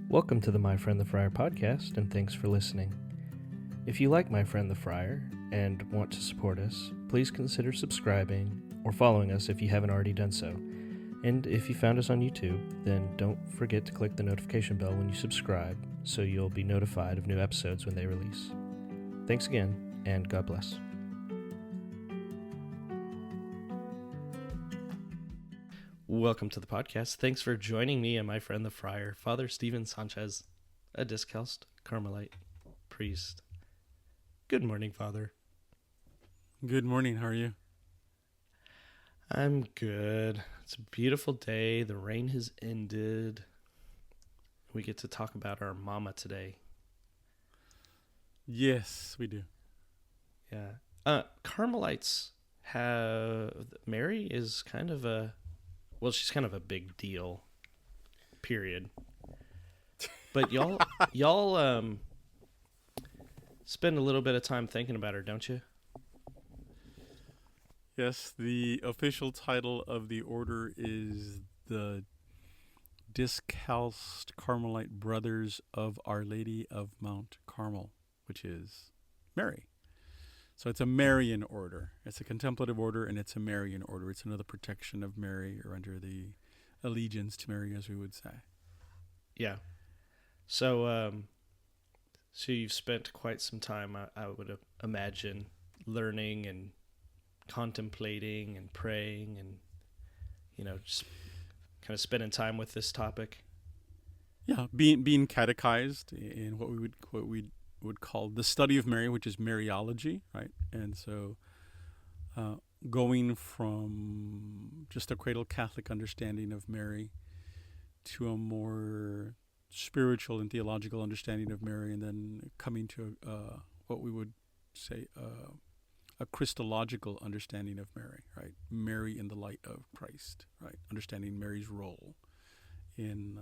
Welcome to the My Friend the Friar podcast, and thanks for listening. If you like My Friend the Friar and want to support us, please consider subscribing or following us if you haven't already done so. And if you found us on YouTube, then don't forget to click the notification bell when you subscribe so you'll be notified of new episodes when they release. Thanks again, and God bless. Welcome to the podcast. Thanks for joining me and My Friend the Friar, Father Stephen Sanchez, a Discalced Carmelite priest. Good morning, Father. Good morning. How are you? I'm good. It's a beautiful day. The rain has ended. We get to talk about our mama today. Yes, we do. Yeah. Carmelites have... Mary is kind of a... Well, she's kind of a big deal, period. But y'all spend a little bit of time thinking about her, don't you? Yes, the official title of the order is the Discalced Carmelite Brothers of Our Lady of Mount Carmel, which is Mary. So it's a Marian order. It's a contemplative order, and it's a Marian order. It's another protection of Mary, or under the allegiance to Mary, as we would say. Yeah. So you've spent quite some time, I would imagine, learning and contemplating and praying and, just kind of spending time with this topic. Yeah, being catechized in what we would call the study of Mary, which is Mariology, right? And so going from just a cradle Catholic understanding of Mary to a more spiritual and theological understanding of Mary, and then coming to what we would say a Christological understanding of Mary, right? Mary in the light of Christ, right? Understanding Mary's role in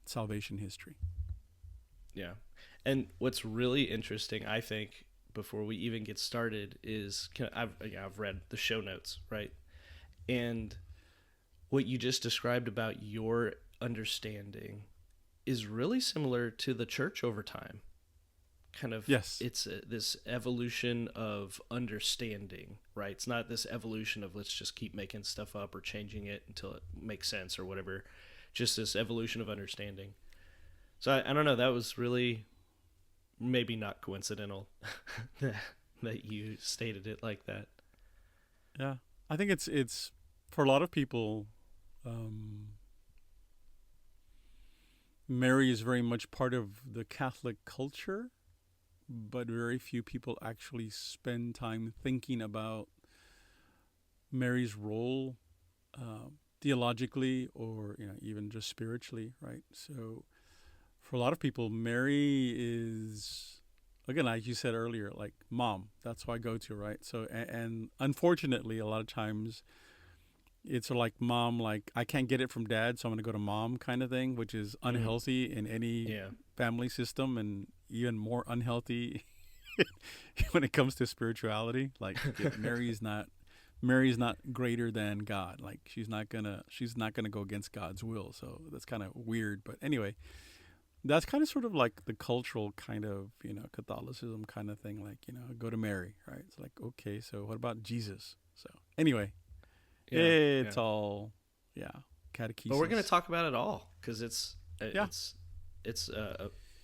salvation history. Yeah. And what's really interesting, I think, before we even get started is I've read the show notes, right? And what you just described about your understanding is really similar to the church over time. Kind of, yes. It's this evolution of understanding, right? It's not this evolution of let's just keep making stuff up or changing it until it makes sense or whatever. Just this evolution of understanding. So I don't know, that was really maybe not coincidental that you stated it like that. Yeah, I think it's for a lot of people, Mary is very much part of the Catholic culture, but very few people actually spend time thinking about Mary's role theologically or even just spiritually, right? So for a lot of people, Mary is, again, like you said earlier, like mom. That's who I go to, right? So, and unfortunately, a lot of times, it's like mom, like I can't get it from dad, so I'm going to go to mom kind of thing, which is unhealthy in any family system, and even more unhealthy when it comes to spirituality. Like Mary's not greater than God. Like she's not gonna go against God's will. So that's kind of weird. But anyway. That's kind of sort of like the cultural kind of, Catholicism kind of thing, like, go to Mary, right? It's like, okay, so what about Jesus? So anyway, it's all, catechesis. But we're going to talk about it all because it's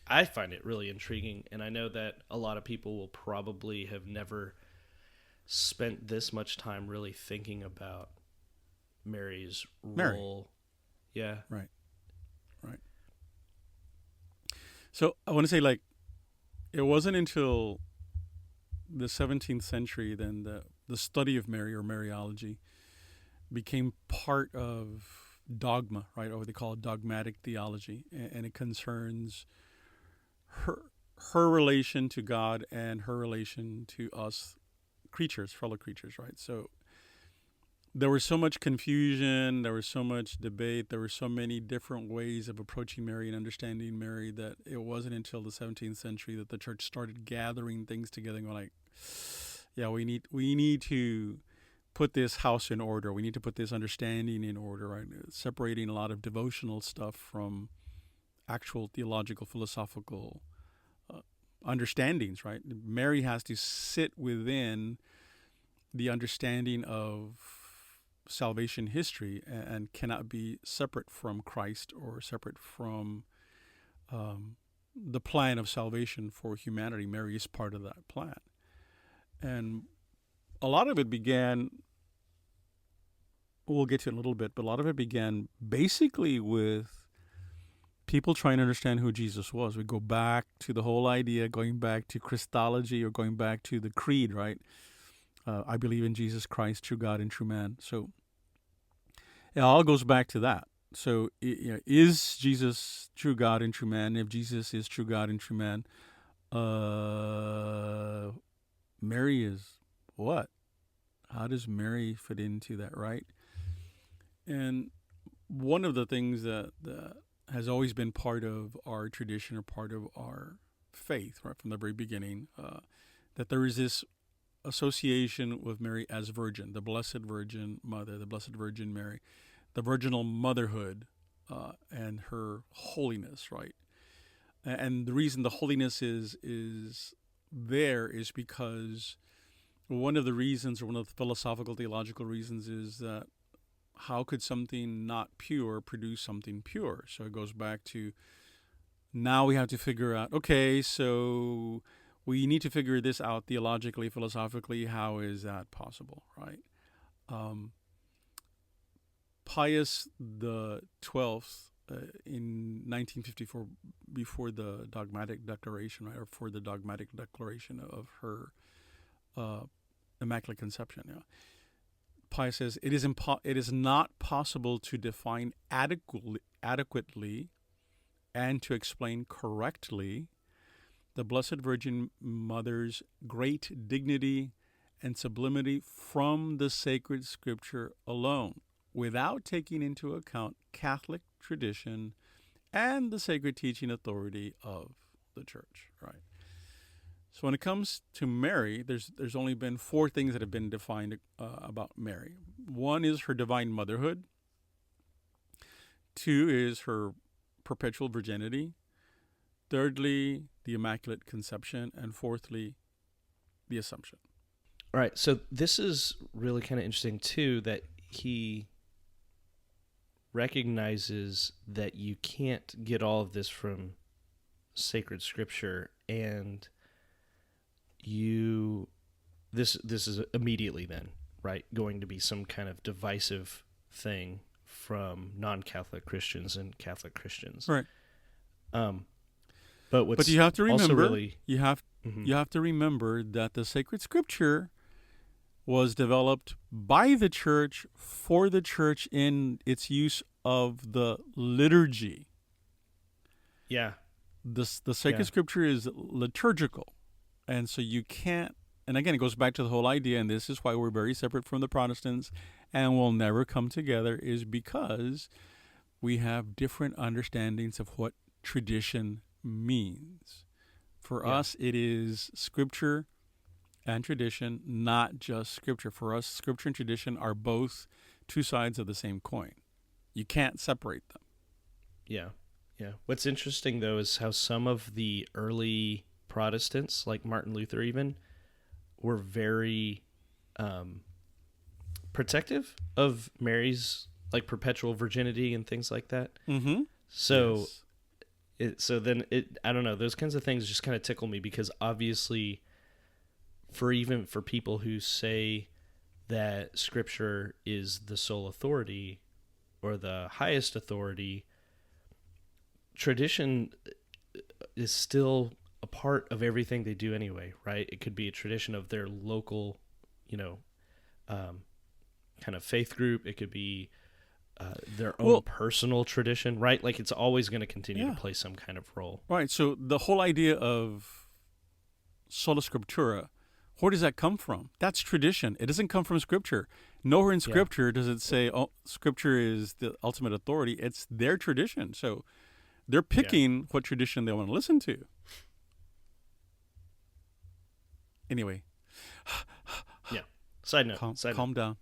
I find it really intriguing. And I know that a lot of people will probably have never spent this much time really thinking about Mary's role. Yeah. Right. So I want to say, like, it wasn't until the 17th century then the study of Mary, or Mariology, became part of dogma, right? Or what they call dogmatic theology, and it concerns her relation to God and her relation to us creatures, fellow creatures, right? So there was so much confusion, there was so much debate, there were so many different ways of approaching Mary and understanding Mary that it wasn't until the 17th century that the church started gathering things together and going like, we need to put this house in order. We need to put this understanding in order, right? Separating a lot of devotional stuff from actual theological, philosophical understandings, right? Mary has to sit within the understanding of salvation history and cannot be separate from Christ or separate from the plan of salvation for humanity. Mary is part of that plan. And a lot of it began, we'll get to it in a little bit, but a lot of it began basically with people trying to understand who Jesus was. We go back to the whole idea, going back to Christology or going back to the creed, right? I believe in Jesus Christ, true God and true man. So it all goes back to that. So is Jesus true God and true man? If Jesus is true God and true man, Mary is what? How does Mary fit into that, right? And one of the things that has always been part of our tradition or part of our faith, right, from the very beginning, that there is this association with Mary as Virgin, the Blessed Virgin Mother, the Blessed Virgin Mary, the virginal motherhood, and her holiness, right? And the reason the holiness is there is because one of the reasons, or one of the philosophical, theological reasons, is that how could something not pure produce something pure? So it goes back to, now we have to figure out, okay, so we need to figure this out theologically, philosophically. How is that possible, right? Pius the 12th in 1954, before the dogmatic declaration, right, or for the dogmatic declaration of her Immaculate Conception, yeah, Pius says it is not possible to define adequately and to explain correctly the Blessed Virgin Mother's great dignity and sublimity from the sacred Scripture alone, without taking into account Catholic tradition and the sacred teaching authority of the Church, right? So when it comes to Mary, there's only been 4 things that have been defined about Mary. 1 is her divine motherhood. 2 is her perpetual virginity. Thirdly, the Immaculate Conception. And fourthly, the Assumption. All right, so this is really kind of interesting, too, that he recognizes that you can't get all of this from sacred Scripture, and this is immediately then, right, going to be some kind of divisive thing from non-Catholic Christians and Catholic Christians, right? But you have to remember, really, you have to remember that the sacred Scripture was developed by the Church for the Church in its use of the liturgy. Yeah, the sacred Scripture is liturgical. And so you can't, and again, it goes back to the whole idea, and this is why we're very separate from the Protestants and will never come together, is because we have different understandings of what tradition means. For us, it is Scripture and tradition, not just Scripture. For us, Scripture and tradition are both 2 sides of the same coin. You can't separate them. Yeah. What's interesting, though, is how some of the early Protestants, like Martin Luther even, were very protective of Mary's like perpetual virginity and things like that. Mm-hmm. So, yes. I don't know, those kinds of things just kind of tickle me, because obviously for people who say that Scripture is the sole authority or the highest authority, tradition is still a part of everything they do anyway, right? It could be a tradition of their local, kind of faith group. It could be their own personal tradition, right? Like it's always going to continue to play some kind of role. Right. So the whole idea of sola scriptura, where does that come from? That's tradition. It doesn't come from Scripture. Nowhere in Scripture does it say, Scripture is the ultimate authority. It's their tradition. So they're picking what tradition they want to listen to. Anyway. Yeah. Side note. Calm down.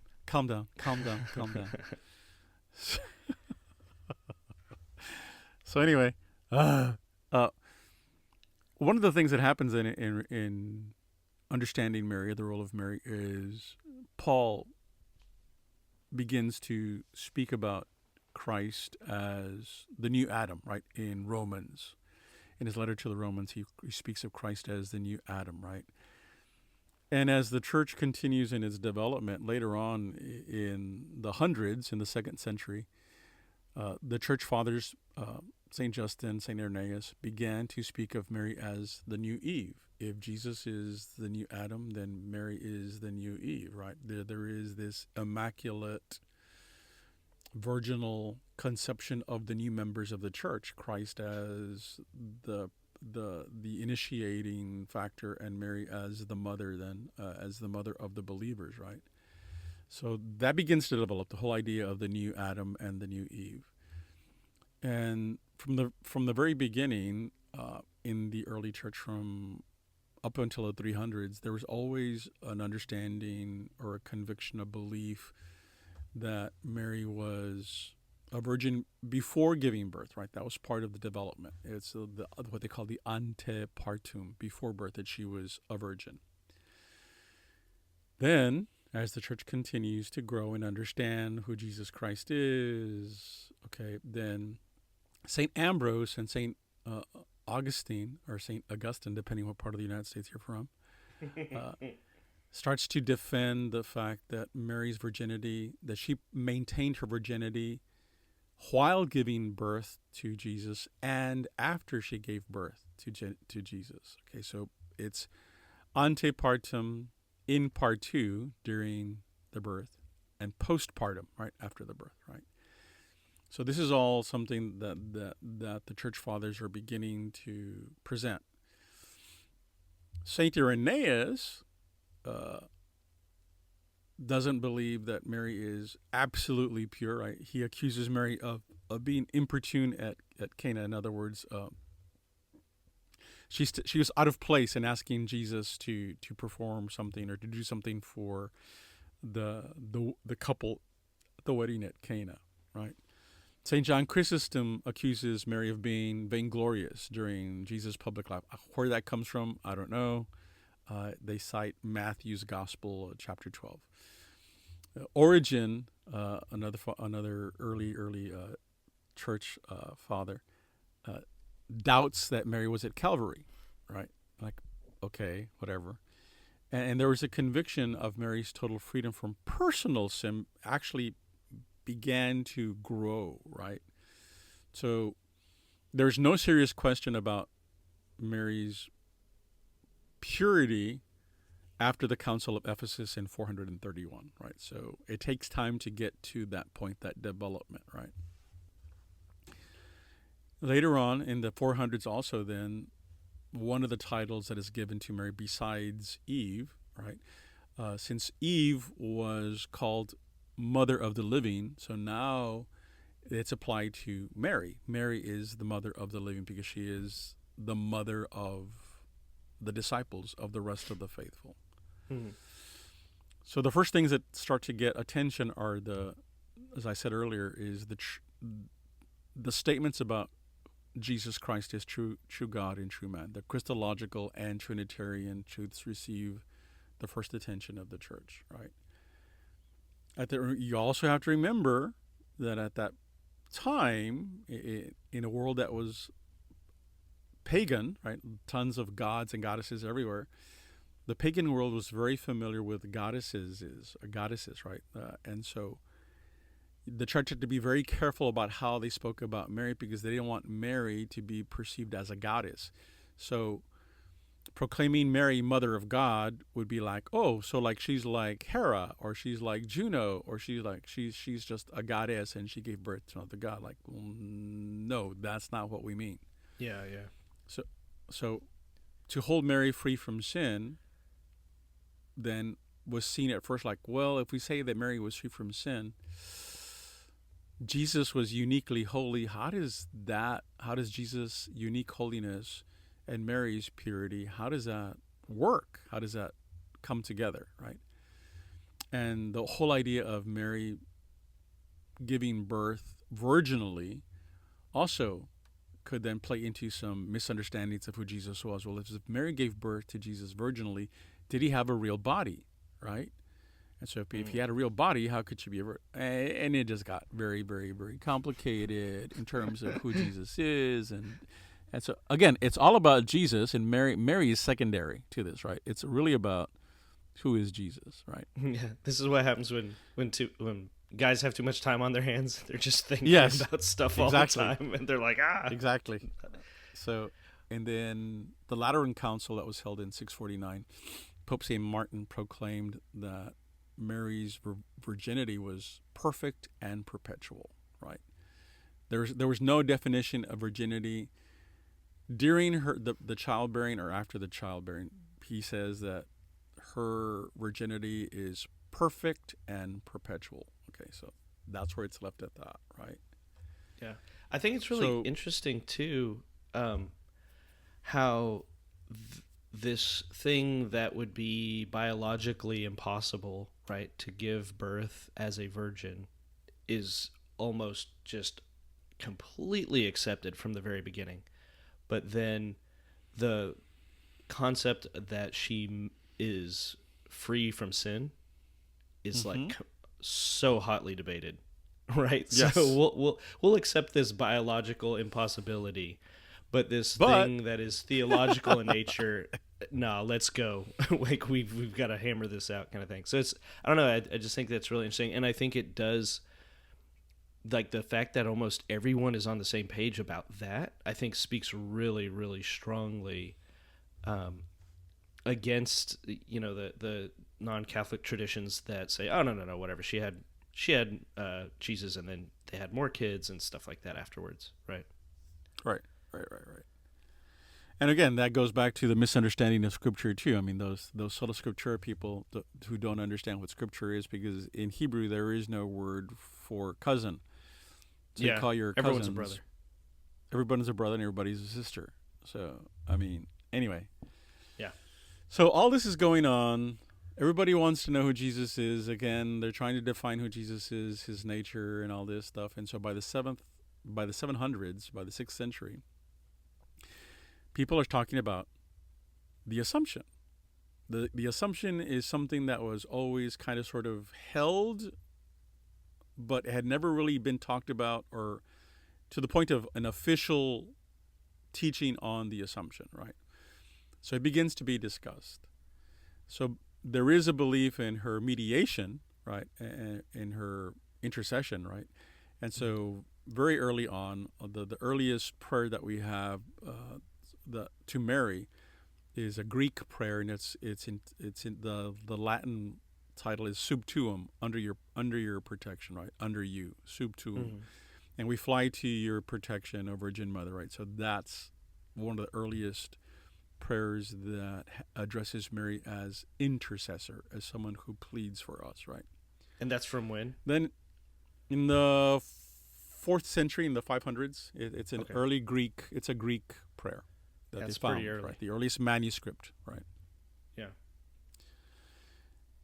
So anyway, Uh, one of the things that happens in understanding Mary, the role of Mary, is Paul begins to speak about Christ as the new Adam, right? In Romans, in his letter to the Romans, he speaks of Christ as the new Adam, right? And as the church continues in its development later on in the hundreds, in the second century, the church fathers, St. Justin, St. Irenaeus, began to speak of Mary as the new Eve. If Jesus is the new Adam, then Mary is the new Eve, right? There is this immaculate virginal conception of the new members of the church, Christ as the initiating factor, and Mary as the mother, then as the mother of the believers, right? So that begins to develop the whole idea of the new Adam and the new Eve. And from the very beginning, in the early church, from up until the 300s, there was always an understanding or a conviction, a belief that Mary was a virgin before giving birth, right? That was part of the development. It's what they call the antepartum, before birth, that she was a virgin. Then, as the church continues to grow and understand who Jesus Christ is, okay, then St. Ambrose and St. Augustine, or St. Augustine, depending what part of the United States you're from, starts to defend the fact that Mary's virginity, that she maintained her virginity while giving birth to Jesus and after she gave birth to Jesus. Okay, so it's antepartum, in partu, during the birth, and postpartum, right, after the birth, right? So this is all something that the church fathers are beginning to present. Saint Irenaeus doesn't believe that Mary is absolutely pure, right? He accuses Mary of being importune at Cana. In other words, she was out of place in asking Jesus to perform something or to do something for the couple at the wedding at Cana, right? St. John Chrysostom accuses Mary of being vainglorious during Jesus' public life. Where that comes from, I don't know. They cite Matthew's Gospel, chapter 12. Origen, another early church father, doubts that Mary was at Calvary, right? Like, okay, whatever. And there was a conviction of Mary's total freedom from personal sin actually began to grow, right? So there's no serious question about Mary's purity after the Council of Ephesus in 431, right? So it takes time to get to that point, that development, right? Later on in the 400s also, then, one of the titles that is given to Mary besides Eve, right? Since Eve was called Mother of the Living, so now it's applied to Mary. Mary is the Mother of the Living because she is the mother of the disciples, of the rest of the faithful. Mm-hmm. So the first things that start to get attention are as I said earlier, is the statements about Jesus Christ is true God and true man. The Christological and Trinitarian truths receive the first attention of the church, right? You also have to remember that at that time, in a world that was pagan, right, tons of gods and goddesses everywhere, the pagan world was very familiar with goddesses, right? And so the church had to be very careful about how they spoke about Mary because they didn't want Mary to be perceived as a goddess. So proclaiming Mary Mother of God would be like, oh, so like she's like Hera, or she's like Juno, or she's just a goddess and she gave birth to another god. Like, well, no, that's not what we mean. Yeah. So to hold Mary free from sin then was seen at first like, well, if we say that Mary was free from sin, Jesus was uniquely holy. How does Jesus' unique holiness and Mary's purity, how does that work? How does that come together, right? And the whole idea of Mary giving birth virginally also could then play into some misunderstandings of who Jesus was. Well, if Mary gave birth to Jesus virginally, did he have a real body, right? And so if he had a real body, how could she be a virgin? And it just got very, very, very complicated in terms of who Jesus is. And so, again, it's all about Jesus, and Mary is secondary to this, right? It's really about who is Jesus, right? Yeah, this is what happens when guys have too much time on their hands. They're just thinking about stuff all the time, and they're like, Exactly. So, and then the Lateran Council that was held in 649, Pope St. Martin proclaimed that Mary's virginity was perfect and perpetual, right? There was no definition of virginity during the childbearing or after the childbearing. He says that her virginity is perfect and perpetual. Okay, so that's where it's left at that, right? Yeah. I think it's really interesting, too, how this thing that would be biologically impossible, right, to give birth as a virgin is almost just completely accepted from the very beginning. But then the concept that she is free from sin is like so hotly debated, right? Yes. So we'll accept this biological impossibility, but this thing that is theological in nature, nah, let's go. Like we've got to hammer this out, kind of thing. So it's, I don't know. I just think that's really interesting, and I think it does. Like the fact that almost everyone is on the same page about that, I think speaks really, really strongly against, you know, the non-Catholic traditions that say, oh, no, whatever. She had Jesus, and then they had more kids and stuff like that afterwards, right? Right. And again, that goes back to the misunderstanding of Scripture too. I mean, those sola scriptura people who don't understand what Scripture is, because in Hebrew there is no word for cousin. So you call your cousins, everyone's a brother. Everybody's a brother and everybody's a sister. So, I mean, anyway. Yeah. So all this is going on. Everybody wants to know who Jesus is. Again, they're trying to define who Jesus is, his nature, and all this stuff. And so by the 700s, by the 6th century, people are talking about the Assumption. The Assumption is something that was always kind of sort of held, but had never really been talked about, or to the point of an official teaching on the Assumption, right? So it begins to be discussed. So there is a belief in her mediation, right, in her intercession, right? And so very early on, the earliest prayer that we have to Mary is a Greek prayer, and it's in the Latin title is Sub Tuum, under your protection, right? Under you, Sub Tuum. And we fly to your protection, O Virgin Mother, right? So that's one of the earliest prayers that addresses Mary as intercessor, as someone who pleads for us, right? And that's from when? Then in the 4th century, in the 500s, it's an early Greek, it's a Greek prayer that that's is found, pretty early. Right? The earliest manuscript, right? Yeah.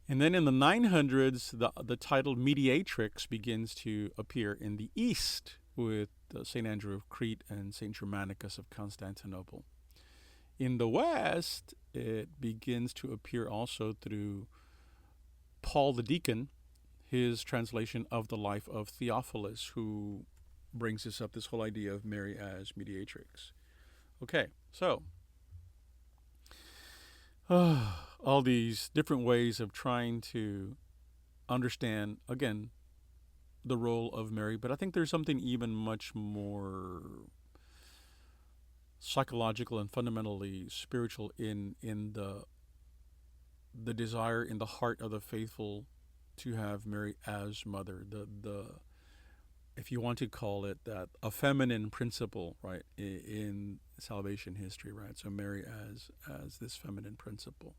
And then in the 900s, the title Mediatrix begins to appear in the East with St. Andrew of Crete and St. Germanicus of Constantinople. In the West, it begins to appear also through Paul the Deacon, his translation of the life of Theophilus, who brings us up this whole idea of Mary as mediatrix. Okay, so all these different ways of trying to understand, again, the role of Mary, but I think there's something even much more psychological and fundamentally spiritual in the desire in the heart of the faithful to have Mary as mother. The if you want to call it that, a feminine principle, right, in salvation history, right? So Mary as this feminine principle.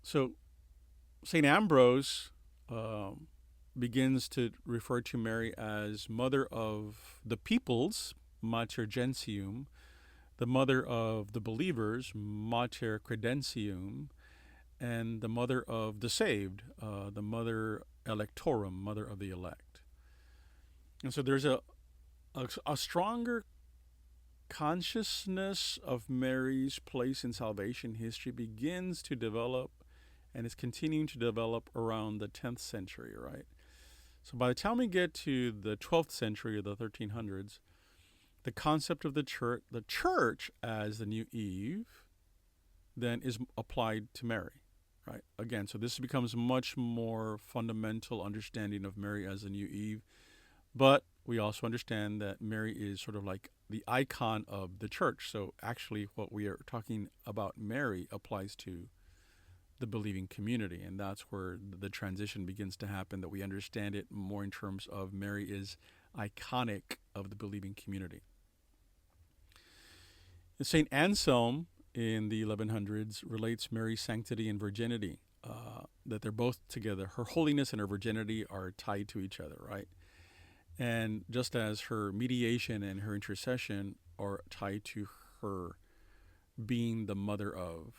So St. Ambrose begins to refer to Mary as mother of the peoples, Mater Gentium, the mother of the believers, Mater Credentium, and the mother of the saved, the Mother Electorum, mother of the elect. And so there's a stronger consciousness of Mary's place in salvation history begins to develop and is continuing to develop around the 10th century, right? So by the time we get to the 12th century or the 1300s, the concept of the church as the new Eve, then is applied to Mary, right? Again, so this becomes much more fundamental understanding of Mary as the new Eve. But we also understand that Mary is sort of like the icon of the church. So actually what we are talking about Mary applies to the believing community. And that's where the transition begins to happen, that we understand it more in terms of Mary is iconic of the believing community. St. Anselm in the 1100s relates Mary's sanctity and virginity, that they're both together. Her holiness and her virginity are tied to each other, right? And just as her mediation and her intercession are tied to her being the mother of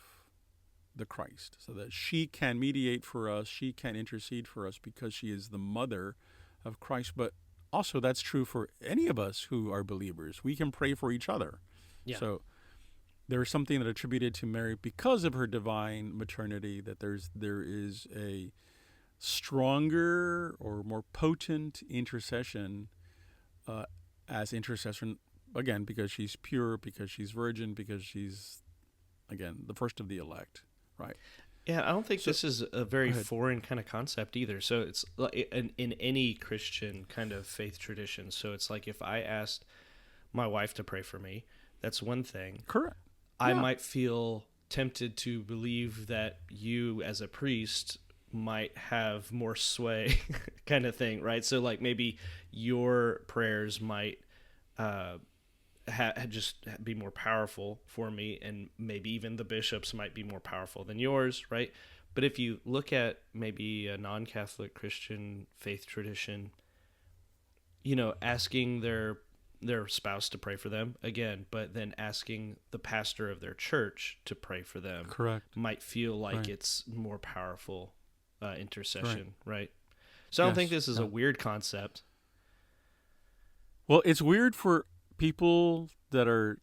the Christ, so that she can mediate for us, she can intercede for us because she is the mother of Christ. But also that's true for any of us who are believers. We can pray for each other. Yeah. So there is something that attributed to Mary because of her divine maternity, that there is a stronger or more potent intercession as intercession, again, because she's pure, because she's virgin, because she's, again, the first of the elect, right? Yeah, I don't think this is a very foreign kind of concept either. So it's like in any Christian kind of faith tradition. So it's like if I asked my wife to pray for me, that's one thing. Correct. I might feel tempted to believe that you as a priest might have more sway kind of thing, right? So like maybe your prayers might just be more powerful for me, and maybe even the bishops might be more powerful than yours, right? But if you look at maybe a non-Catholic Christian faith tradition, asking their spouse to pray for them again, but then asking the pastor of their church to pray for them, correct, might feel like it's more powerful intercession, right? So I don't think this is a weird concept. Well, it's weird for people that are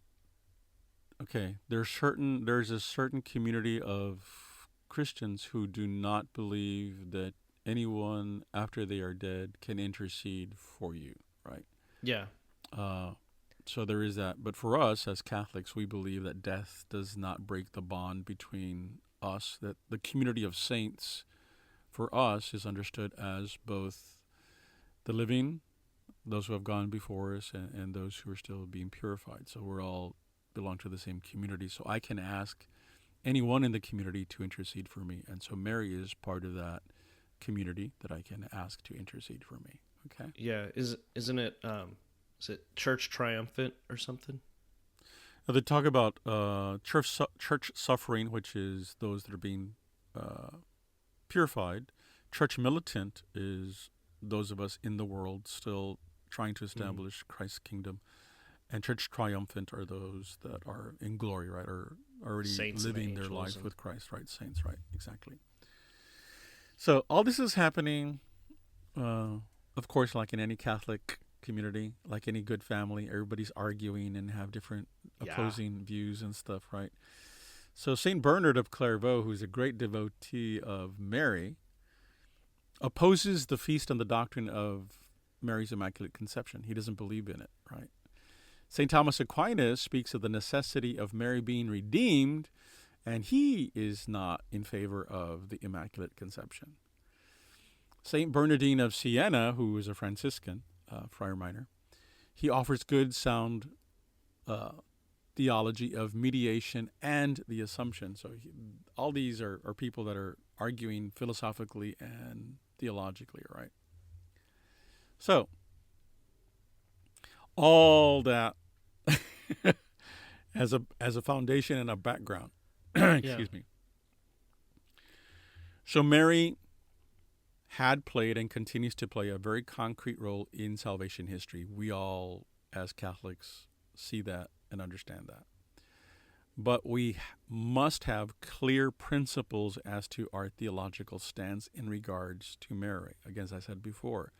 there's a certain community of Christians who do not believe that anyone after they are dead can intercede for you, right? Yeah. So there is that. But for us as Catholics, we believe that death does not break the bond between us, that the community of saints for us is understood as both the living, those who have gone before us, and those who are still being purified. So we're all belong to the same community. So I can ask anyone in the community to intercede for me. And so Mary is part of that community that I can ask to intercede for me. Okay? Yeah. Isn't it... is it church triumphant or something? Now they talk about church suffering, which is those that are being purified. Church militant is those of us in the world still trying to establish Christ's kingdom. And church triumphant are those that are in glory, right? Are already Saints living their life with Christ, right? Saints, right? Exactly. So all this is happening, of course, like in any Catholic community, like any good family, everybody's arguing and have different opposing views and stuff, right? So St. Bernard of Clairvaux, who's a great devotee of Mary, opposes the feast and the doctrine of Mary's Immaculate Conception. He doesn't believe in it, right? St. Thomas Aquinas speaks of the necessity of Mary being redeemed, and he is not in favor of the Immaculate Conception. St. Bernardine of Siena, who is a Franciscan, friar minor, he offers good, sound theology of mediation and the Assumption. So all these are people that are arguing philosophically and theologically, right? So all that as a foundation and a background. Excuse me. So Mary had played and continues to play a very concrete role in salvation history. We all, as Catholics, see that and understand that. But we must have clear principles as to our theological stance in regards to Mary. Again, as I said before,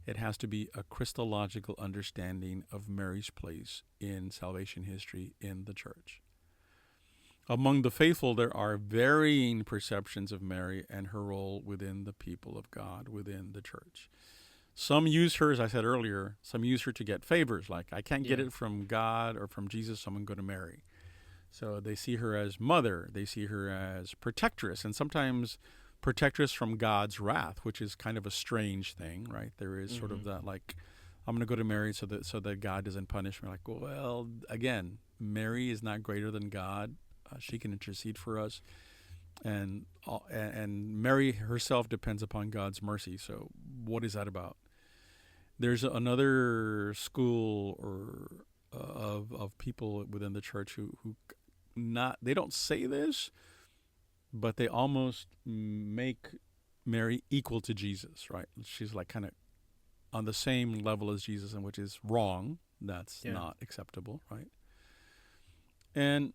It has to be a Christological understanding of Mary's place in salvation history in the church. Among the faithful, there are varying perceptions of Mary and her role within the people of God, within the church. Some use her, as I said earlier, some use her to get favors, like I can't get it from God or from Jesus, so I'm going to go to Mary. So they see her as mother, they see her as protectress, and sometimes protectress from God's wrath, which is kind of a strange thing, right? There is sort of that, like, I'm going to go to Mary so that God doesn't punish me. Like, well, again, Mary is not greater than God. She can intercede for us, and Mary herself depends upon God's mercy. So what is that about? There's another school or of people within the church who they don't say this, but they almost make Mary equal to Jesus, right? She's like kind of on the same level as Jesus, and which is wrong. That's not acceptable, right? And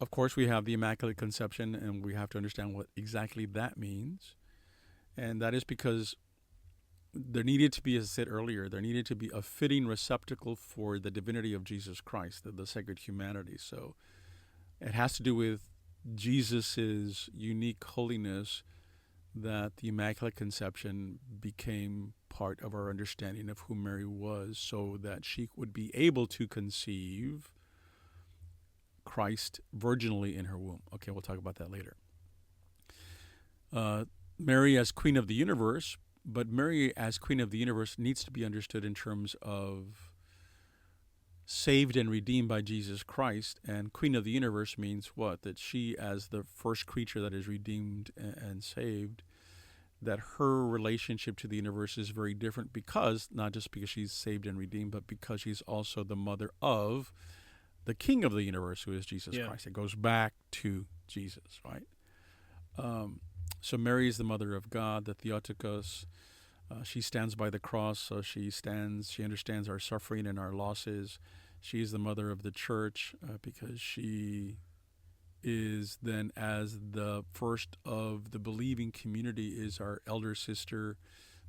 of course, we have the Immaculate Conception, and we have to understand what exactly that means. And that is because there needed to be, as I said earlier, there needed to be a fitting receptacle for the divinity of Jesus Christ, the sacred humanity. So it has to do with Jesus's unique holiness, that the Immaculate Conception became part of our understanding of who Mary was, so that she would be able to conceive Christ virginally in her womb. Okay, we'll talk about that later. Mary as Queen of the Universe, but Mary as Queen of the Universe needs to be understood in terms of saved and redeemed by Jesus Christ. And Queen of the Universe means what? That she, as the first creature that is redeemed and saved, that her relationship to the universe is very different, because not just because she's saved and redeemed, but because she's also the mother of the King of the universe, who is Jesus Christ. It goes back to Jesus, right? So Mary is the mother of God, the Theotokos. She stands by the cross, so she understands our suffering and our losses. She is the mother of the church because she is then, as the first of the believing community, is our elder sister,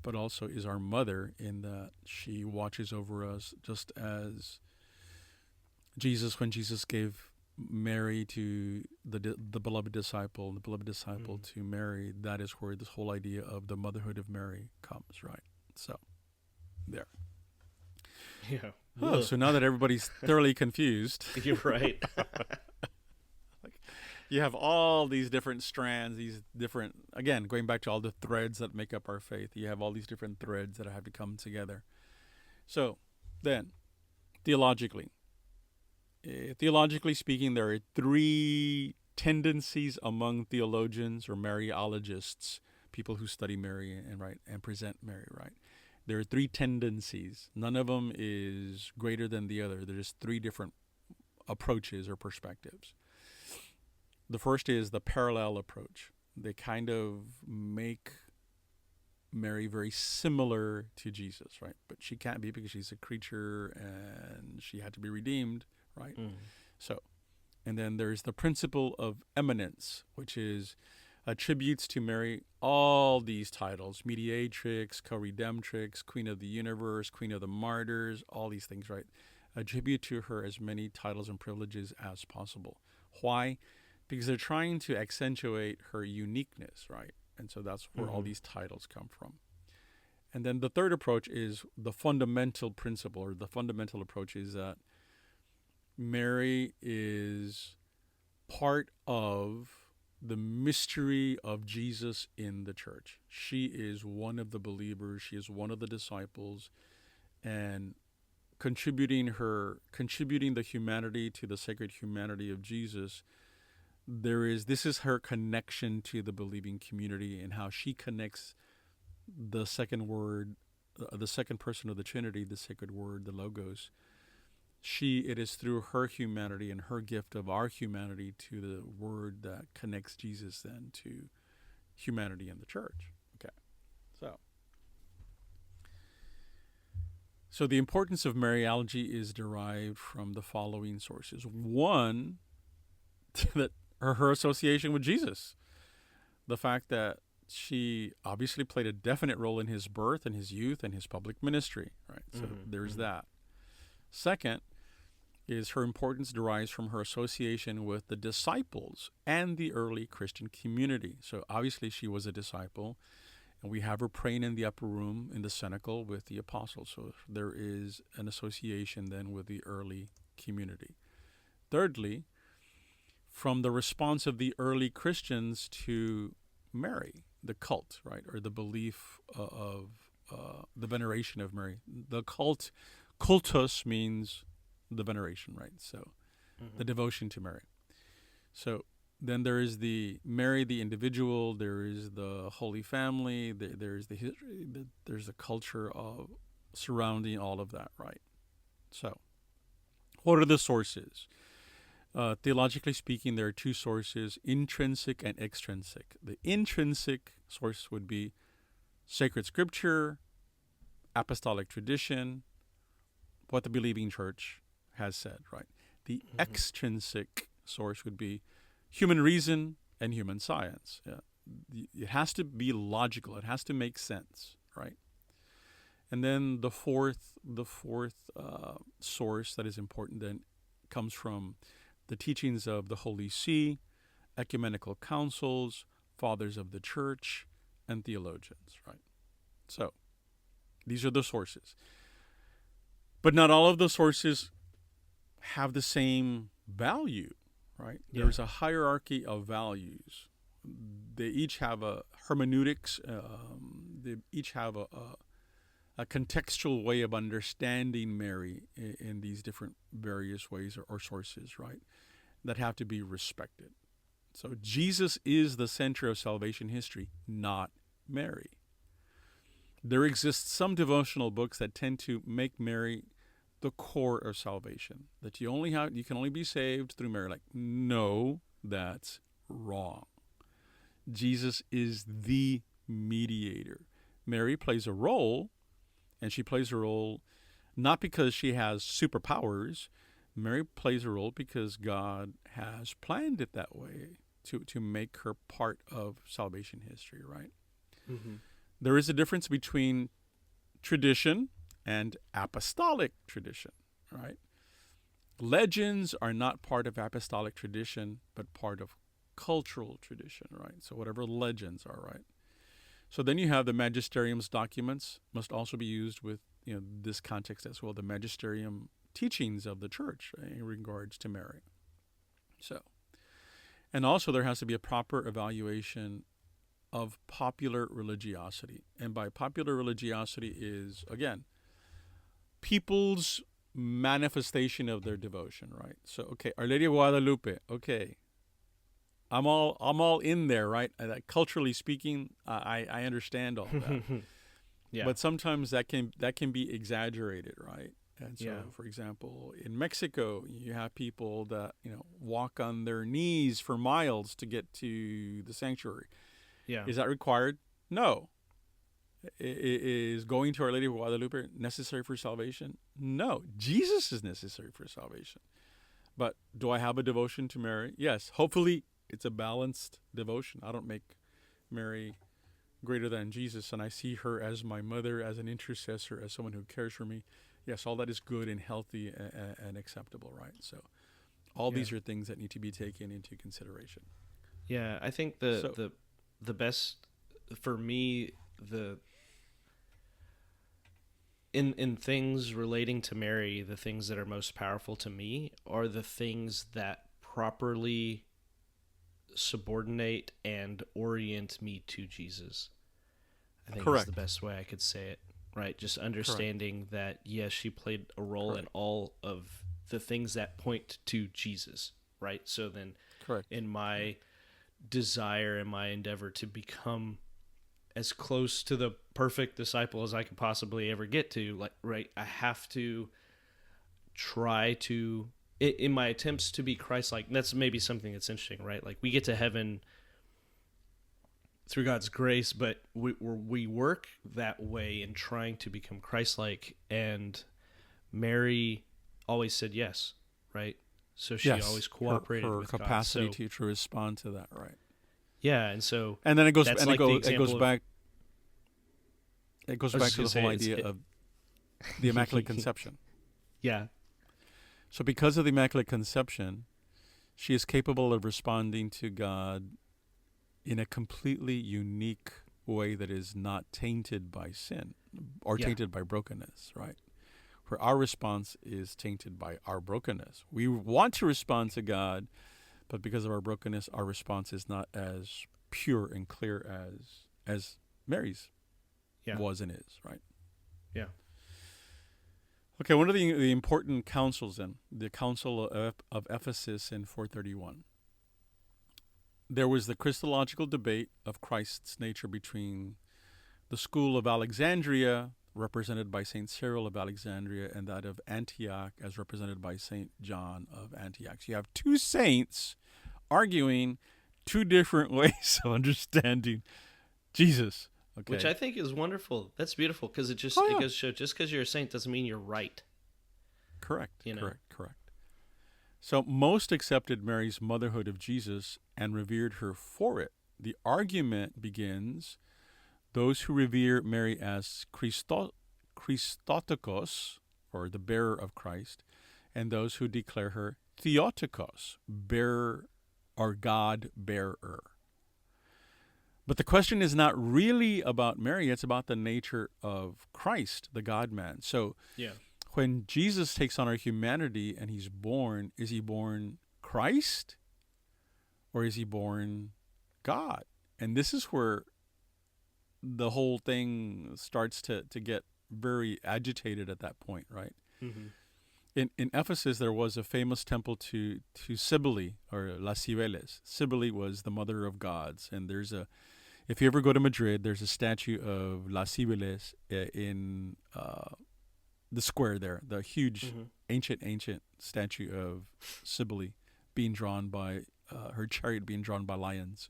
but also is our mother, in that she watches over us, just as Jesus, when Jesus gave Mary to the beloved disciple, and the beloved disciple to Mary, that is where this whole idea of the motherhood of Mary comes, right? So, there. Yeah. Oh, so now that everybody's thoroughly confused. You're right. You have all these different strands, these different, again, going back to all the threads that make up our faith, you have all these different threads that have to come together. So, then, theologically speaking, there are three tendencies among theologians or Mariologists, people who study Mary and present Mary, right? There are three tendencies. None of them is greater than the other. There's three different approaches or perspectives. The first is the parallel approach. They kind of make Mary very similar to Jesus, right? But she can't be, because she's a creature and she had to be redeemed, right? So, and then there's the principle of eminence, which is attributes to Mary all these titles: mediatrix, co-redemptrix, Queen of the Universe, Queen of the Martyrs, all these things, right? Attribute to her as many titles and privileges as possible. Why? Because they're trying to accentuate her uniqueness, right? And so that's where all these titles come from. And then the third approach is the fundamental principle, or the fundamental approach is that Mary is part of the mystery of Jesus in the church. She is one of the believers. She is one of the disciples, and contributing the humanity to the sacred humanity of Jesus. This is her connection to the believing community, and how she connects the second word, the second person of the Trinity, the sacred word, the Logos. It is through her humanity and her gift of our humanity to the word that connects Jesus then to humanity in the church. Okay, so the importance of Mariology is derived from the following sources. One, that her association with Jesus. The fact that she obviously played a definite role in his birth and his youth and his public ministry, right? So there's that. Second is her importance derives from her association with the disciples and the early Christian community. So obviously she was a disciple, and we have her praying in the upper room in the cenacle with the apostles. So there is an association then with the early community. Thirdly, from the response of the early Christians to Mary, the cult, right, or the belief of the veneration of Mary. The cultus means the veneration, right? So the devotion to Mary. So then there is the Mary, the individual. There is the Holy Family. There's the history. There's the culture of surrounding all of that, right? So what are the sources? Theologically speaking, there are two sources, intrinsic and extrinsic. The intrinsic source would be sacred scripture, apostolic tradition, what the believing church has said, right? The extrinsic source would be human reason and human science. It has to be logical. It has to make sense, right? And then the fourth source that is important then comes from the teachings of the Holy See, ecumenical councils, fathers of the church, and theologians, right? So these are the sources. But not all of the sources have the same value, right? Yeah. There's a hierarchy of values. They each have a hermeneutics. They each have a contextual way of understanding Mary in these different various ways or sources, right, that have to be respected. So Jesus is the center of salvation history, not Mary. There exists some devotional books that tend to make Mary the core of salvation, that you can only be saved through Mary. Like, no, that's wrong. Jesus is the mediator. Mary plays a role, and she plays a role not because she has superpowers. Mary plays a role because God has planned it that way to make her part of salvation history, right? Mm-hmm. There is a difference between tradition and apostolic tradition, right? Legends are not part of apostolic tradition, but part of cultural tradition, right? So whatever legends are, right? So then you have the magisterium's documents must also be used with this context as well, the magisterium teachings of the church in regards to Mary. So, and also there has to be a proper evaluation of popular religiosity. And by popular religiosity is, again, people's manifestation of their devotion, right? So, okay, Our Lady of Guadalupe, okay, I'm all in there, right? Culturally speaking, I understand all that. Yeah. But sometimes that can be exaggerated, right? And so, for example, in Mexico, you have people that walk on their knees for miles to get to the sanctuary. Yeah. Is that required? No. Is going to Our Lady of Guadalupe necessary for salvation? No. Jesus is necessary for salvation. But do I have a devotion to Mary? Yes. Hopefully, it's a balanced devotion. I don't make Mary greater than Jesus, and I see her as my mother, as an intercessor, as someone who cares for me. Yes, all that is good and healthy and acceptable, right? So all these are things that need to be taken into consideration. Yeah, I think the best for me, in things relating to Mary, the things that are most powerful to me are the things that properly subordinate and orient me to Jesus. I think that's the best way I could say it, right? Just understanding that, yes, she played a role in all of the things that point to Jesus, right? So then in my desire and my endeavor to become as close to the perfect disciple as I could possibly ever get to, I have to try to, in my attempts to be Christ-like. That's maybe something that's interesting, right? Like, we get to heaven through God's grace, but we work that way in trying to become Christ-like, and Mary always said yes, right? So she always cooperated with God. Her capacity to respond to that, right? Yeah, and so And then it goes that's and like the it example goes of, back. It I goes was back just to gonna the say whole it's idea of the Immaculate Conception. yeah, So because of the Immaculate Conception, she is capable of responding to God in a completely unique way that is not tainted by sin or Yeah. tainted by brokenness, right? Where our response is tainted by our brokenness. We want to respond to God, but because of our brokenness, our response is not as pure and clear as Mary's yeah, was and is, right? yeah, Okay, one of the important councils then, the Council of Ephesus in 431. There was the Christological debate of Christ's nature between the school of Alexandria, represented by St. Cyril of Alexandria, and that of Antioch, as represented by St. John of Antioch. So you have two saints arguing two different ways of understanding Jesus. Okay. which I think is wonderful. That's beautiful because it just Oh, it yeah. goes to show just because you're a saint doesn't mean you're right. Correct. You know. Correct. So most accepted Mary's motherhood of Jesus and revered her for it. The argument begins: those who revere Mary as Christotokos, or the bearer of Christ, and those who declare her Theotokos, bearer or God bearer. But the question is not really about Mary, it's about the nature of Christ, the God-man. So Yeah. when Jesus takes on our humanity and he's born, is he born Christ or is he born God? And this is where the whole thing starts to get very agitated at that point, right? Mm-hmm. In Ephesus, there was a famous temple to Cybele, or Las Cibeles. Cybele was the mother of gods, and if you ever go to Madrid, there's a statue of Las Cibeles in the square there, the huge, ancient statue of Cybele being drawn by her chariot being drawn by lions,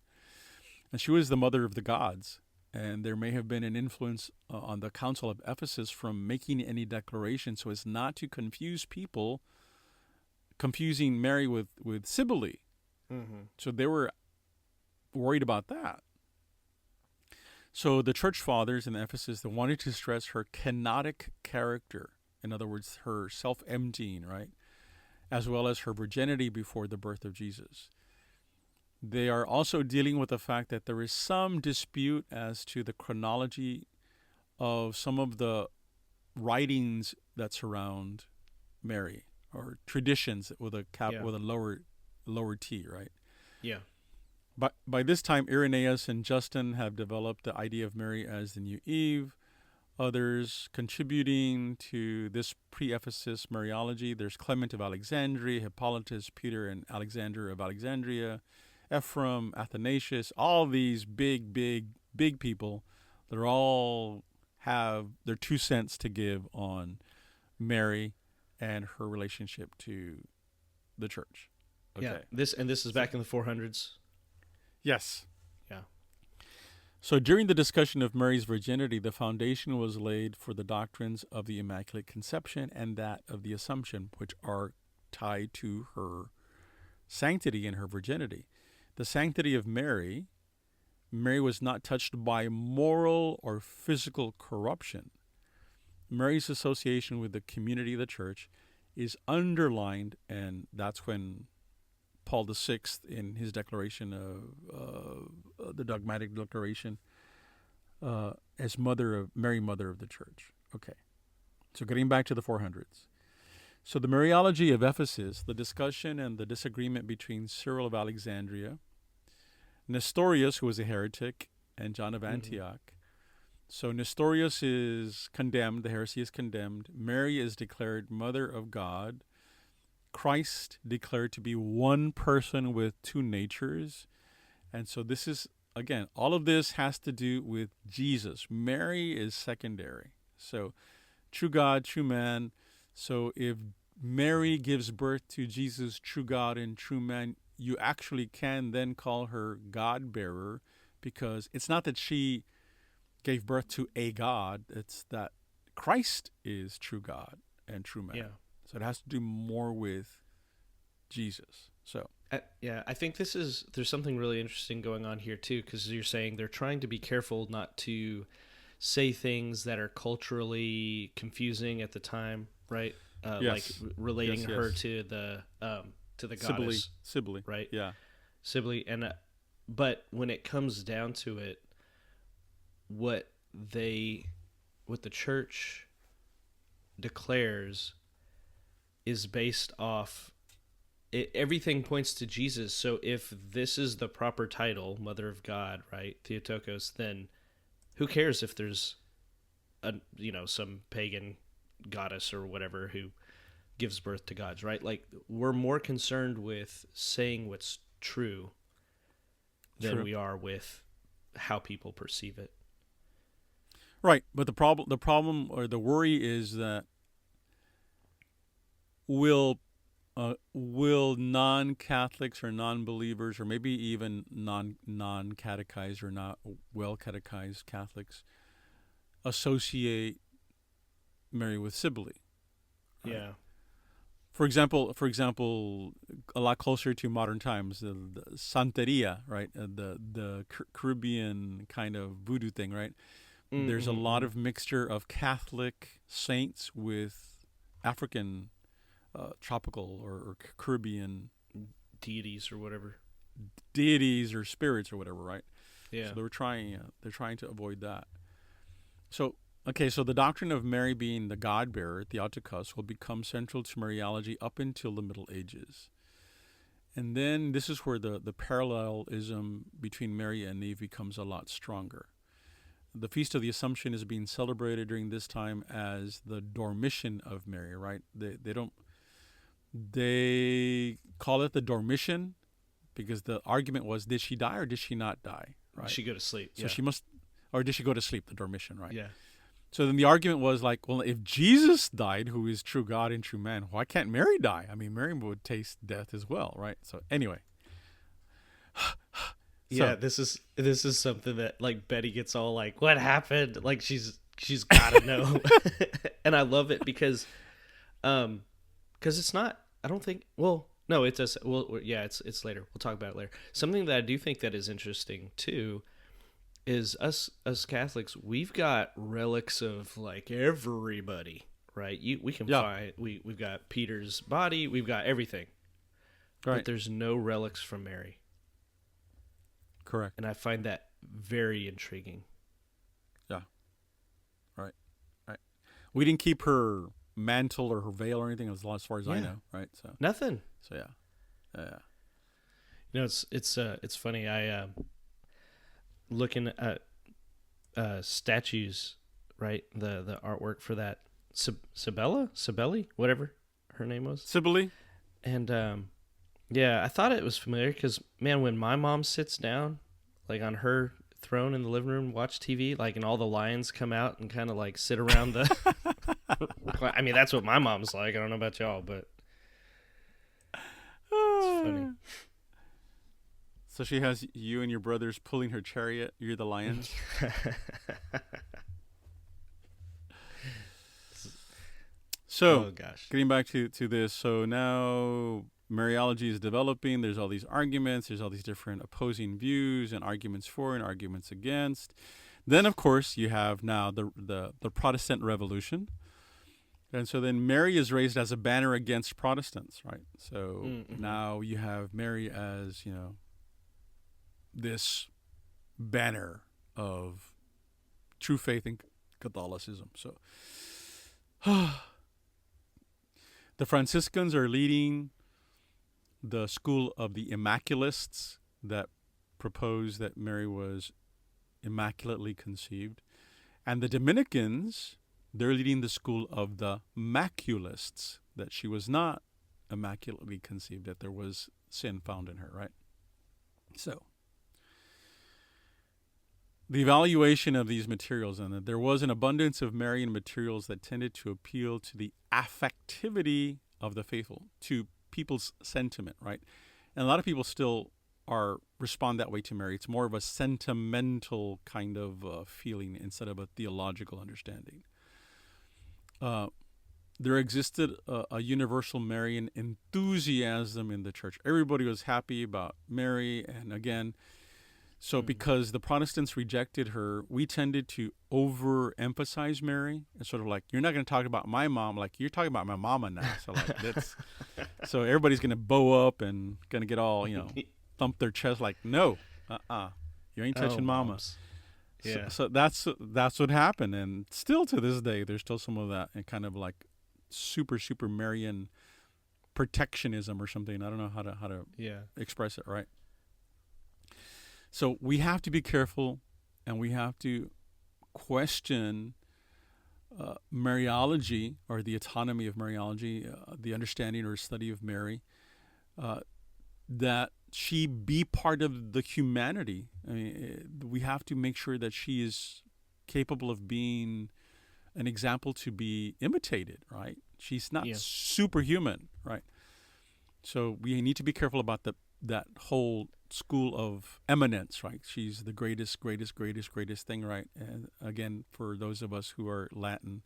and she was the mother of the gods. And there may have been an influence on the Council of Ephesus from making any declaration so as not to confuse people, confusing Mary with Cybele. Mm-hmm. So they were worried about that. So the church fathers in Ephesus, they wanted to stress her kenotic character, in other words, her self-emptying, right, as well as her virginity before the birth of Jesus. They are also dealing with the fact that there is some dispute as to the chronology of some of the writings that surround Mary, or traditions with a with a lower T, right? Yeah. But by this time, Irenaeus and Justin have developed the idea of Mary as the new Eve. Others contributing to this pre-Ephesus Mariology, there's Clement of Alexandria, Hippolytus, Peter, and Alexander of Alexandria, Ephraim, Athanasius, all these big people that are all have their 2 cents to give on Mary and her relationship to the church. Okay. Yeah. This is back in the 400s. Yes. Yeah. So during the discussion of Mary's virginity, the foundation was laid for the doctrines of the Immaculate Conception and that of the Assumption, which are tied to her sanctity and her virginity. The sanctity of Mary was not touched by moral or physical corruption. Mary's association with the community of the church is underlined, and that's when Paul VI, in his declaration of the dogmatic declaration, as Mary, mother of the church. Okay, so getting back to the 400s. So the Mariology of Ephesus, the discussion and the disagreement between Cyril of Alexandria, Nestorius, who was a heretic, and John of Antioch. So Nestorius is condemned, the heresy is condemned. Mary is declared Mother of God. Christ declared to be one person with 2 natures. And so this is, again, all of this has to do with Jesus. Mary is secondary. So true God, true man. So if Mary gives birth to Jesus, true God and true man, you actually can then call her God bearer, because it's not that she gave birth to a God, it's that Christ is true God and true man. Yeah. So it has to do more with Jesus. So I think there's something really interesting going on here too, because you're saying they're trying to be careful not to say things that are culturally confusing at the time, right? Like Yes. relating Yes, her yes. to the Sibylle. goddess, Sibylle. right? Yeah. Sibylle, and but when it comes down to it, what they what the church declares is based off everything points to Jesus. So if this is the proper title, Mother of God, right, Theotokos, then who cares if there's some pagan goddess or whatever who gives birth to gods, right? Like, we're more concerned with saying what's true than True. we are with how people perceive it. Right, but the problem or the worry is that will non-Catholics or non-believers or maybe even non-catechized or not well catechized Catholics associate Mary with Sibylle? Right? Yeah. For example, a lot closer to modern times, the Santeria, right? The Caribbean kind of voodoo thing, right? Mm-hmm. There's a lot of mixture of Catholic saints with African, tropical or Caribbean deities or whatever, deities or spirits or whatever, right? Yeah. So they're trying to avoid that. So so the doctrine of Mary being the God bearer, Theotokos, will become central to Mariology up until the Middle Ages. And then this is where the parallelism between Mary and Eve becomes a lot stronger. The Feast of the Assumption is being celebrated during this time as the Dormition of Mary, right? They call it the Dormition because the argument was, did she die or did she not die? Right? Did she go to sleep? So she must, or did she go to sleep? The Dormition, right? Yeah. So then the argument was like, well, if Jesus died, who is true God and true man, why can't Mary die? I mean, Mary would taste death as well, right? So anyway. Yeah, this is something that, like, Betty gets all like, what happened? Like, she's got to know. And I love it because it's not, I don't think, well, no, it's it's later. We'll talk about it later. Something that I do think that is interesting too is us Catholics, we've got relics of like everybody, right? We can find, we've got Peter's body, we've got everything. Right. But there's no relics from Mary. Correct. And I find that very intriguing. Yeah. Right. We didn't keep her mantle or her veil or anything as far as I know, right? So nothing. So yeah. You know, it's funny. I looking at statues, right? The artwork for that Sibylle, whatever her name was. Sibylle. And I thought it was familiar because, man, when my mom sits down, like on her throne in the living room, watch TV, like, and all the lions come out and kind of like sit around the. I mean, that's what my mom's like. I don't know about y'all, but it's funny. So she has you and your brothers pulling her chariot. You're the lions. So, oh gosh, getting back to this. So now Mariology is developing. There's all these arguments. There's all these different opposing views and arguments for and arguments against. Then, of course, you have now the Protestant Revolution. And so then Mary is raised as a banner against Protestants, right? So now you have Mary as, this banner of true faith in Catholicism. So the Franciscans are leading the school of the Immaculists that propose that Mary was immaculately conceived. And the Dominicans, they're leading the school of the Maculists, that she was not immaculately conceived, that there was sin found in her, right? So the evaluation of these materials, and that there was an abundance of Marian materials that tended to appeal to the affectivity of the faithful, to people's sentiment, right? And a lot of people still respond that way to Mary. It's more of a sentimental kind of feeling instead of a theological understanding. there existed a universal Marian enthusiasm in the church. Everybody was happy about Mary, and again, so because the Protestants rejected her, we tended to overemphasize Mary. It's sort of like, you're not going to talk about my mom, like you're talking about my mama now. So like that's, so everybody's going to bow up and going to get all, thump their chest like, no, you ain't touching mama. Yeah. So that's what happened, and still to this day, there's still some of that, and kind of like super Marian protectionism or something. I don't know how to express it right. So we have to be careful, and we have to question Mariology, or the autonomy of Mariology, the understanding or study of Mary, that she be part of the humanity. I mean, we have to make sure that she is capable of being an example to be imitated, right? She's not superhuman, right? So we need to be careful about that whole school of eminence, right? She's the greatest thing, right? And again, for those of us who are Latin,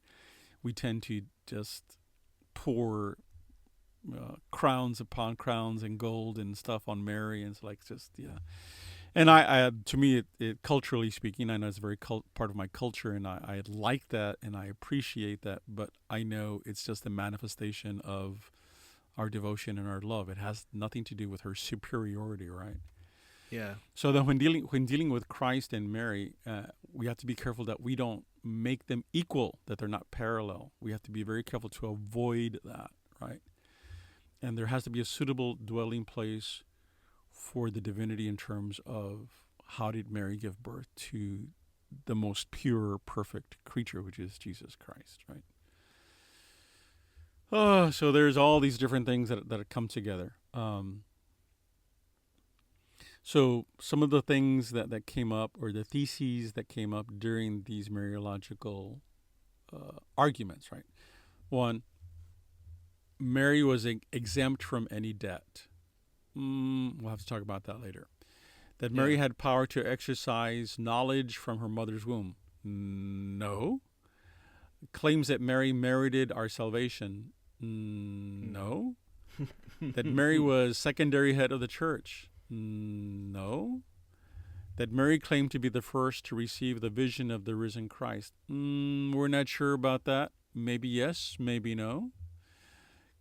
we tend to just pour crowns upon crowns and gold and stuff on Mary, and it's like and I to me, it culturally speaking, I know it's very part of my culture, and I like that and I appreciate that, but I know it's just a manifestation of our devotion and our love. It has nothing to do with her superiority, right? Yeah. So then when dealing with Christ and Mary, we have to be careful that we don't make them equal, that they're not parallel. We have to be very careful to avoid that, right? And there has to be a suitable dwelling place for the divinity in terms of how did Mary give birth to the most pure, perfect creature, which is Jesus Christ, right? So there's all these different things that come together. So some of the things that came up, or the theses that came up during these Mariological arguments, right? One, Mary was exempt from any debt. We'll have to talk about that later. That Mary had power to exercise knowledge from her mother's womb. No. Claims that Mary merited our salvation. No. That Mary was secondary head of the church. No. That Mary claimed to be the first to receive the vision of the risen Christ. We're not sure about that. Maybe yes, maybe no.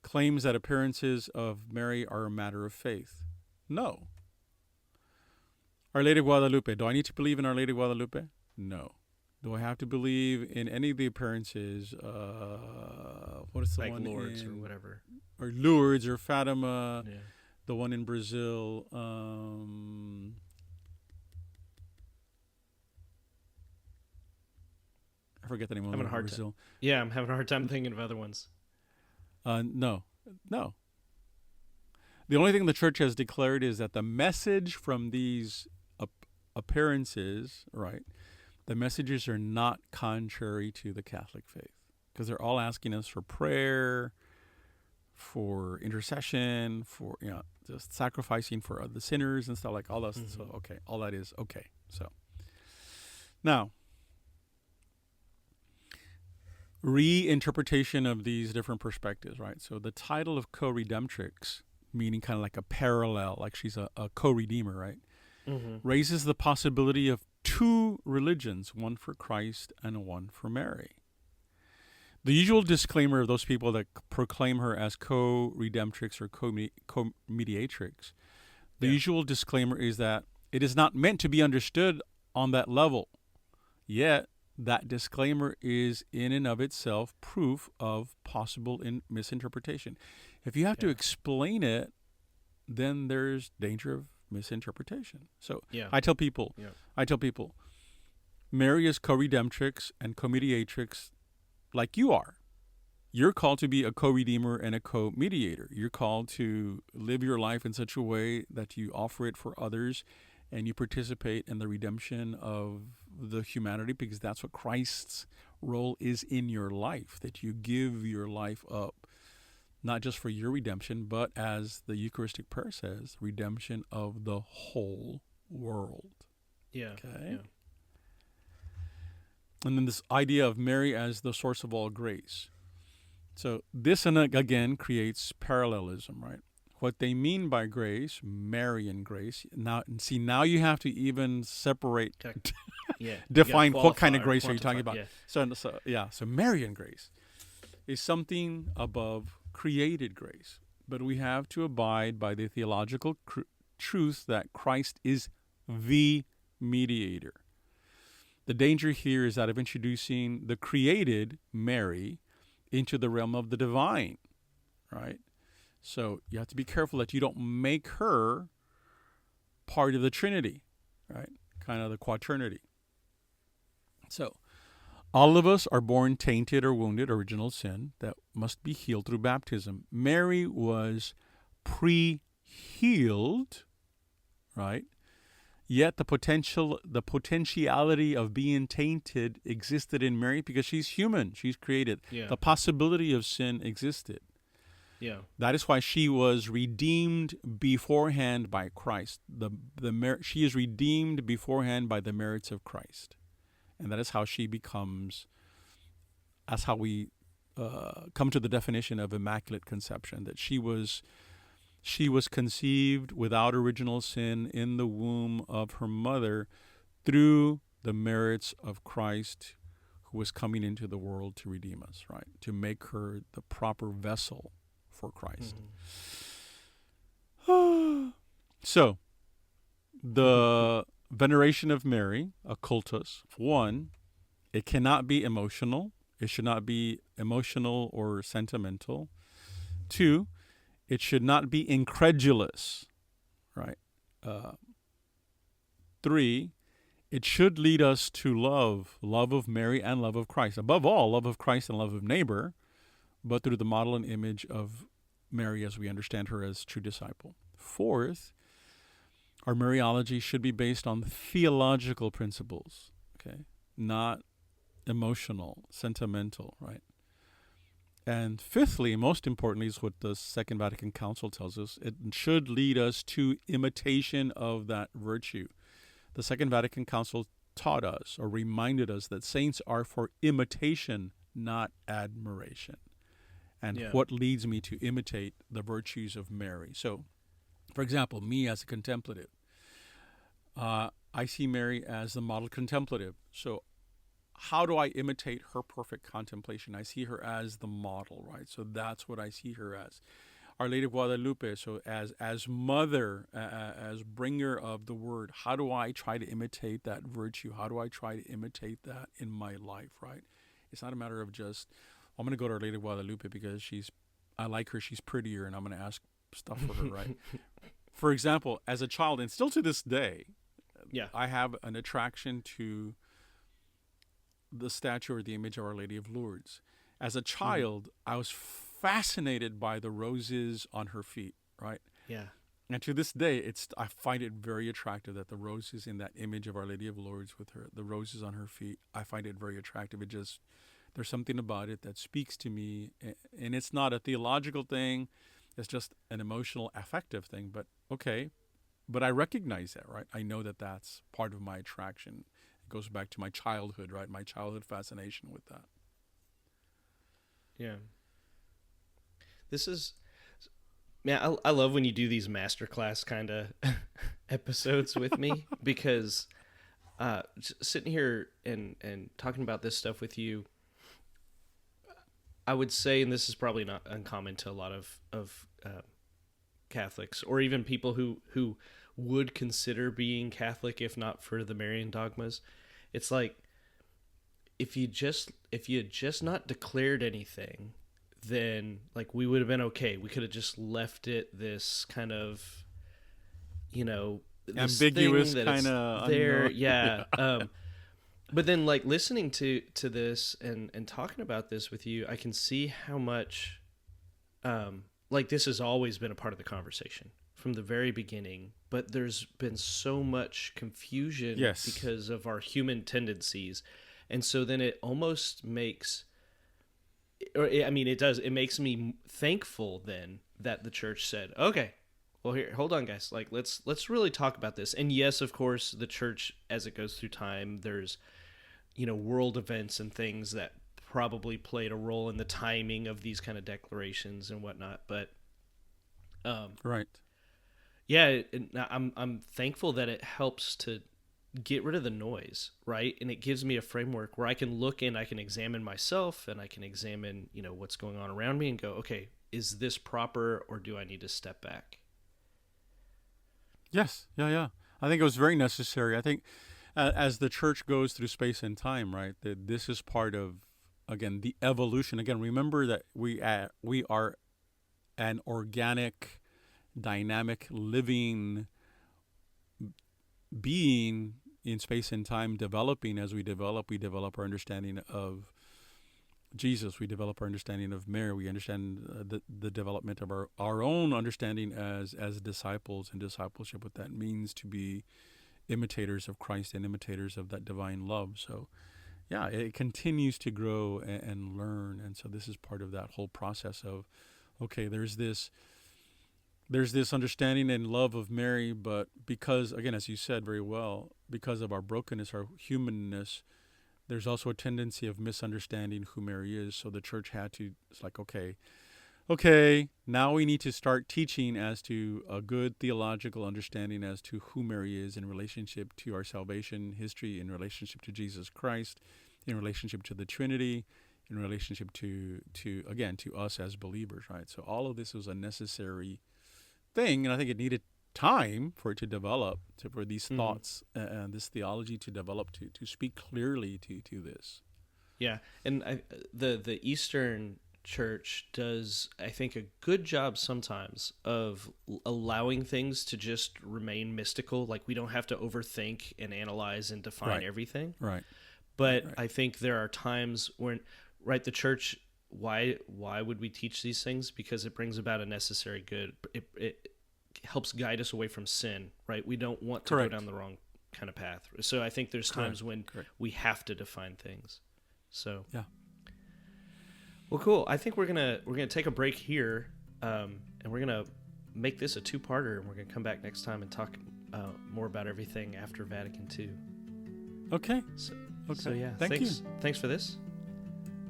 Claims that appearances of Mary are a matter of faith. No. Our Lady of Guadalupe. Do I need to believe in Our Lady of Guadalupe? No. Do I have to believe in any of the appearances? What is the like one Lourdes or whatever? Or Lourdes or Fatima, Yeah. the one in Brazil. I forget the name of the one in Brazil. Yeah, I'm having a hard time thinking of other ones. No. The only thing the church has declared is that the message from these appearances, right, the messages are not contrary to the Catholic faith, because they're all asking us for prayer, for intercession, for just sacrificing for the sinners and stuff, like all that. So okay, all that is okay. So now, reinterpretation of these different perspectives, right? So the title of co-redemptrix, meaning kind of like a parallel, like she's a co-redeemer, right? Raises the possibility of two religions, one for Christ and one for Mary. The usual disclaimer of those people that proclaim her as co-redemptrix or co-mediatrix, the usual disclaimer is that it is not meant to be understood on that level. Yet, that disclaimer is in and of itself proof of possible misinterpretation. If you have to explain it, then there's danger of misinterpretation. So I tell people, Mary is co-redemptrix and co-mediatrix like you are. You're called to be a co-redeemer and a co-mediator. You're called to live your life in such a way that you offer it for others and you participate in the redemption of the humanity, because that's what Christ's role is in your life, that you give your life up, not just for your redemption, but as the Eucharistic prayer says, redemption of the whole world. Yeah. Okay. Yeah. And then this idea of Mary as the source of all grace. So this, and again, creates parallelism, right? What they mean by grace, Marian grace. Now, see, now you have to even separate, Yeah, define what kind of grace are you talking about. Yeah. So Marian grace is something above created grace, but we have to abide by the theological truth that Christ is the mediator. The danger here is that of introducing the created, Mary, into the realm of the divine, right? So you have to be careful that you don't make her part of the Trinity, right? Kind of the quaternity. So all of us are born tainted or wounded, original sin, that must be healed through baptism. Mary was pre-healed, right? Yet the potentiality of being tainted existed in Mary because she's human, she's created. Yeah. The possibility of sin existed. Yeah. That is why she was redeemed beforehand by Christ. She is redeemed beforehand by the merits of Christ. And that is how she becomes, that's how we come to the definition of immaculate conception, that she was conceived without original sin in the womb of her mother through the merits of Christ, who was coming into the world to redeem us, right? To make her the proper vessel for Christ. Mm-hmm. So, the veneration of Mary, a cultus, one, it cannot be emotional. It should not be emotional or sentimental. Two, it should not be incredulous, right? Three, it should lead us to love of Mary and love of Christ. Above all, love of Christ and love of neighbor, but through the model and image of Mary as we understand her as true disciple. Fourth, our Mariology should be based on theological principles, okay? Not emotional, sentimental, right? And fifthly, most importantly, is what the Second Vatican Council tells us. It should lead us to imitation of that virtue. The Second Vatican Council taught us or reminded us that saints are for imitation, not admiration. And what leads me to imitate the virtues of Mary? So, for example, me as a contemplative, I see Mary as the model contemplative. So how do I imitate her perfect contemplation? I see her as the model, right? So that's what I see her as. Our Lady of Guadalupe, so as mother, as bringer of the word, how do I try to imitate that virtue? How do I try to imitate that in my life, right? It's not a matter of just, I'm going to go to Our Lady of Guadalupe because I like her, she's prettier, and I'm going to ask stuff for her, right? For example, as a child, and still to this day, I have an attraction to the statue or the image of Our Lady of Lourdes. As a child, I was fascinated by the roses on her feet, right? Yeah. And to this day, I find it very attractive that the roses in that image of Our Lady of Lourdes with the roses on her feet, I find it very attractive. There's something about it that speaks to me, and it's not a theological thing. It's just an emotional, affective thing. But okay, but I recognize that, right? I know that that's part of my attraction. It goes back to my childhood, right? My childhood fascination with that. Yeah. This is, man, I love when you do these masterclass kind of episodes with me because sitting here and talking about this stuff with you, I would say, and this is probably not uncommon to a lot of Catholics or even people who would consider being Catholic if not for the Marian dogmas. It's like if you had just not declared anything, then like we would have been okay. We could have just left it this kind of, this ambiguous kind of there. Yeah. But then like listening to this and talking about this with you, I can see how much like this has always been a part of the conversation from the very beginning, but there's been so much confusion because of our human tendencies. And so then it almost makes, it makes me thankful then that the church said, okay, well here, hold on guys, like let's really talk about this. And yes, of course, the church, as it goes through time, there's, world events and things that probably played a role in the timing of these kind of declarations and whatnot. But Right. yeah, I'm thankful that it helps to get rid of the noise, right? And it gives me a framework where I can look and I can examine myself and I can examine, what's going on around me and go, okay, is this proper or do I need to step back? Yes. Yeah. I think it was very necessary. I think as the church goes through space and time, right, that this is part of, again, the evolution. Again, remember that we are an organic, dynamic, living being in space and time, developing. As we develop our understanding of Jesus. We develop our understanding of Mary. We understand the development of our own understanding as disciples and discipleship, what that means to be imitators of Christ and imitators of that divine love. So, yeah, it continues to grow and learn. And so this is part of that whole process of, okay, there's this understanding and love of Mary, but because, again, as you said very well, because of our brokenness, our humanness, there's also a tendency of misunderstanding who Mary is. So the church had to, it's like, okay, now we need to start teaching as to a good theological understanding as to who Mary is in relationship to our salvation history, in relationship to Jesus Christ, in relationship to the Trinity, in relationship to us as believers, right? So all of this was a necessary thing, and I think it needed time for it to develop, for these thoughts and this theology to develop, to speak clearly to this. Yeah, and the Eastern Church does, I think, a good job sometimes of allowing things to just remain mystical. Like, we don't have to overthink and analyze and define everything. Right. But I think there are times when, the church, why would we teach these things? Because it brings about a necessary good. It helps guide us away from sin, right? We don't want to go down the wrong kind of path. So I think there's times when we have to define things. So yeah. Well, cool. I think we're gonna take a break here, and we're gonna make this a two-parter, and we're gonna come back next time and talk more about everything after Vatican II. Okay. So yeah, Thank you. Thanks for this.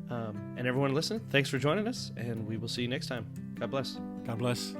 And everyone listening, thanks for joining us, and we will see you next time. God bless. God bless.